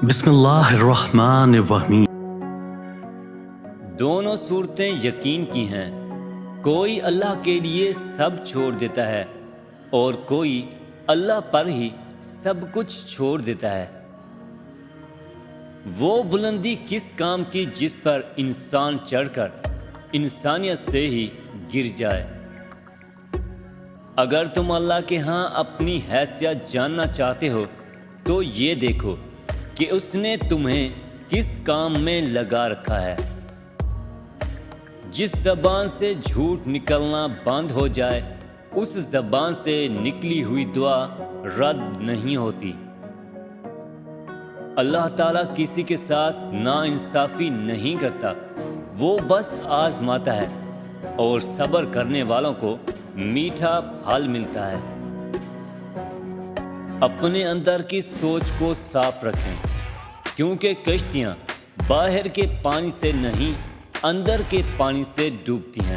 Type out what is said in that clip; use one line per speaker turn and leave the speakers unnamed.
بسم اللہ الرحمن الرحیم۔
دونوں صورتیں یقین کی ہیں، کوئی اللہ کے لیے سب چھوڑ دیتا ہے اور کوئی اللہ پر ہی سب کچھ چھوڑ دیتا ہے۔ وہ بلندی کس کام کی جس پر انسان چڑھ کر انسانیت سے ہی گر جائے۔ اگر تم اللہ کے ہاں اپنی حیثیت جاننا چاہتے ہو تو یہ دیکھو کہ اس نے تمہیں کس کام میں لگا رکھا ہے۔ جس زبان سے جھوٹ نکلنا بند ہو جائے اس زبان سے نکلی ہوئی دعا رد نہیں ہوتی۔ اللہ تعالیٰ کسی کے ساتھ ناانصافی نہیں کرتا، وہ بس آزماتا ہے اور صبر کرنے والوں کو میٹھا پھل ملتا ہے۔ اپنے اندر کی سوچ کو صاف رکھیں، کیونکہ کشتیاں باہر کے پانی سے نہیں اندر کے پانی سے ڈوبتی ہیں۔